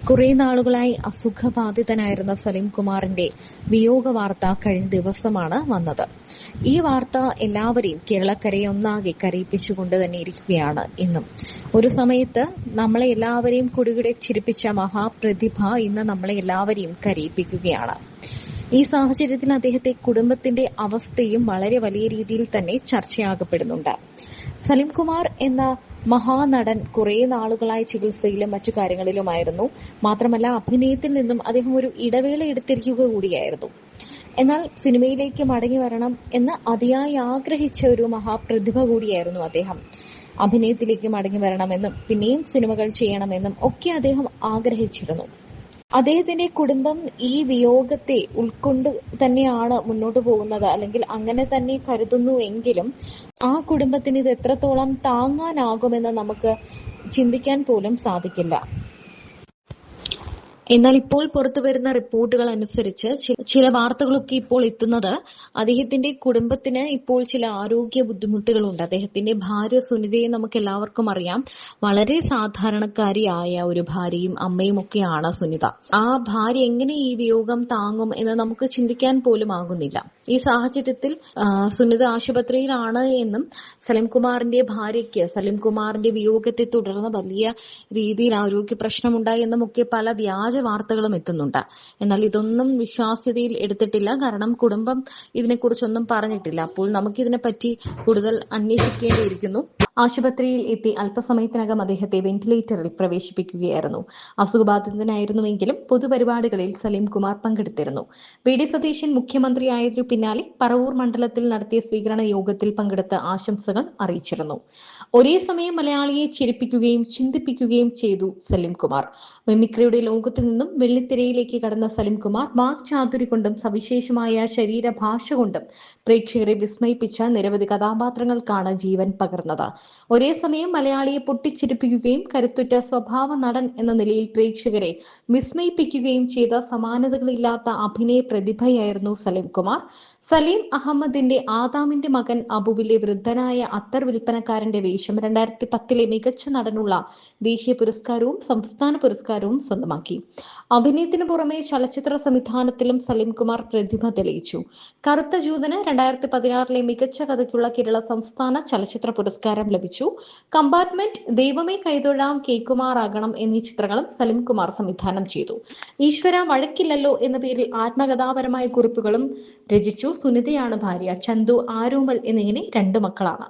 കുറെ നാളുകളായി അസുഖബാധിതനായിരുന്ന സലിം കുമാറിന്റെ വിയോഗ വാർത്ത കഴിഞ്ഞ ദിവസമാണ് വന്നത്. ഈ വാർത്ത എല്ലാവരെയും കേരളക്കരയെ ഒന്നാകെ കരയിപ്പിച്ചുകൊണ്ട് തന്നെ ഇരിക്കുകയാണ് ഇന്നും. ഒരു സമയത്ത് നമ്മളെ എല്ലാവരെയും കുടുകുടെ ചിരിപ്പിച്ച മഹാപ്രതിഭ ഇന്ന് നമ്മളെ എല്ലാവരെയും കരയിപ്പിക്കുകയാണ്. ഈ സാഹചര്യത്തിൽ അദ്ദേഹത്തെ കുടുംബത്തിന്റെ അവസ്ഥയും വളരെ വലിയ രീതിയിൽ തന്നെ ചർച്ചയാകപ്പെടുന്നുണ്ട്. സലിം കുമാർ എന്ന മഹാനടൻ കുറെ നാളുകളായി ചികിത്സയിലും മറ്റു കാര്യങ്ങളിലുമായിരുന്നു. മാത്രമല്ല, അഭിനയത്തിൽ നിന്നും അദ്ദേഹം ഒരു ഇടവേള എടുത്തിരിക്കുക കൂടിയായിരുന്നു. എന്നാൽ സിനിമയിലേക്ക് മടങ്ങി വരണം എന്ന് അതിയായി ആഗ്രഹിച്ച ഒരു മഹാപ്രതിഭ കൂടിയായിരുന്നു അദ്ദേഹം. അഭിനയത്തിലേക്ക് മടങ്ങി വരണമെന്നും പിന്നെയും സിനിമകൾ ചെയ്യണമെന്നും ഒക്കെ അദ്ദേഹം ആഗ്രഹിച്ചിരുന്നു. അദ്ദേഹത്തിന്റെ കുടുംബം ഈ വിയോഗത്തെ ഉൾക്കൊണ്ട് തന്നെയാണ് മുന്നോട്ട് പോകുന്നത്, അല്ലെങ്കിൽ അങ്ങനെ തന്നെ കരുതുന്നുവെങ്കിലും ആ കുടുംബത്തിന് ഇത് എത്രത്തോളം താങ്ങാനാകുമെന്ന് നമുക്ക് ചിന്തിക്കാൻ പോലും സാധിക്കില്ല. എന്നാൽ ഇപ്പോൾ പുറത്തുവരുന്ന റിപ്പോർട്ടുകൾ അനുസരിച്ച് ചില വാർത്തകളൊക്കെ ഇപ്പോൾ എത്തുന്നത് അദ്ദേഹത്തിന്റെ കുടുംബത്തിന് ഇപ്പോൾ ചില ആരോഗ്യ ബുദ്ധിമുട്ടുകളുണ്ട്. അദ്ദേഹത്തിന്റെ ഭാര്യ സുനിതയെ നമുക്ക് എല്ലാവർക്കും അറിയാം. വളരെ സാധാരണക്കാരിയായ ഒരു ഭാര്യയും അമ്മയും ഒക്കെയാണ് സുനിത. ആ ഭാര്യ എങ്ങനെ ഈ വിയോഗം താങ്ങും എന്ന് നമുക്ക് ചിന്തിക്കാൻ പോലും ആകുന്നില്ല. ഈ സാഹചര്യത്തിൽ സുനിത ആശുപത്രിയിലാണ് എന്നും സലിം കുമാറിന്റെ ഭാര്യയ്ക്ക് സലിം കുമാറിന്റെ വിയോഗത്തെ തുടർന്ന് വലിയ രീതിയിൽ ആരോഗ്യ പ്രശ്നമുണ്ടായി എന്നും ഒക്കെ പല വ്യാജ വാർത്തകളും എത്തുന്നുണ്ട്. എന്നാൽ ഇതൊന്നും വിശ്വാസ്യതയിൽ എടുത്തിട്ടില്ല. കാരണം കുടുംബം ഇതിനെക്കുറിച്ചൊന്നും പറഞ്ഞിട്ടില്ല. അപ്പോൾ നമുക്കിതിനെപ്പറ്റി കൂടുതൽ അന്വേഷിക്കേണ്ടിയിരിക്കുന്നു. ആശുപത്രിയിൽ എത്തി അല്പസമയത്തിനകം അദ്ദേഹത്തെ വെന്റിലേറ്ററിൽ പ്രവേശിപ്പിക്കുകയായിരുന്നു. അസുഖബാധിതനായിരുന്നുവെങ്കിലും പൊതുപരിപാടികളിൽ സലിം കുമാർ പങ്കെടുത്തിരുന്നു. വി.ഡി. സതീശൻ മുഖ്യമന്ത്രിയായതിനു പിന്നാലെ പറവൂർ മണ്ഡലത്തിൽ നടത്തിയ സ്വീകരണ യോഗത്തിൽ പങ്കെടുത്ത് ആശംസകൾ അറിയിച്ചിരുന്നു. ഒരേ സമയം മലയാളിയെ ചിരിപ്പിക്കുകയും ചിന്തിപ്പിക്കുകയും ചെയ്തു സലിം കുമാർ. മിമിക്രിയുടെ ലോകത്തു നിന്നും വെള്ളിത്തിരയിലേക്ക് കടന്ന സലിം കുമാർ വാക്ചാതുരി കൊണ്ടും സവിശേഷമായ ശരീരഭാഷ കൊണ്ടും പ്രേക്ഷകരെ വിസ്മയിപ്പിച്ച നിരവധി കഥാപാത്രങ്ങൾക്കാണ് ജീവൻ പകർന്നത്. ഒരേ സമയം മലയാളിയെ പൊട്ടിച്ചിരിപ്പിക്കുകയും കരുത്തുറ്റ സ്വഭാവ നടൻ എന്ന നിലയിൽ പ്രേക്ഷകരെ വിസ്മയിപ്പിക്കുകയും ചെയ്ത സമാനതകളില്ലാത്ത അഭിനയ പ്രതിഭയായിരുന്നു സലിം കുമാർ. സലീം അഹമ്മദിന്റെ ആദാമിന്റെ മകൻ അബുവിലെ വൃദ്ധനായ അത്തർ വിൽപ്പനക്കാരന്റെ വേഷം 2010 മികച്ച നടനുള്ള ദേശീയ പുരസ്കാരവും സംസ്ഥാന പുരസ്കാരവും സ്വന്തമാക്കി. അഭിനയത്തിന് പുറമെ ചലച്ചിത്ര സംവിധാനത്തിലും സലിം കുമാർ പ്രതിഭ തെളിയിച്ചു. കറുത്ത ജൂതന് 2016 മികച്ച കഥയ്ക്കുള്ള കേരള സംസ്ഥാന ചലച്ചിത്ര പുരസ്കാരം ലഭിച്ചു. കമ്പാർട്ട്മെന്റ്, ദൈവമേ കൈതൊഴാം, കേക്കുമാറാകണം എന്നീ ചിത്രങ്ങളും സലിം കുമാർ സംവിധാനം ചെയ്തു. ഈശ്വര വഴക്കില്ലല്ലോ എന്ന പേരിൽ ആത്മകഥാപരമായ കുറിപ്പുകളും രചിച്ചു. സുനിതയാണ് ഭാര്യ. ചന്തു, ആരോമൽ എന്നിങ്ങനെ 2 മക്കളാണ്.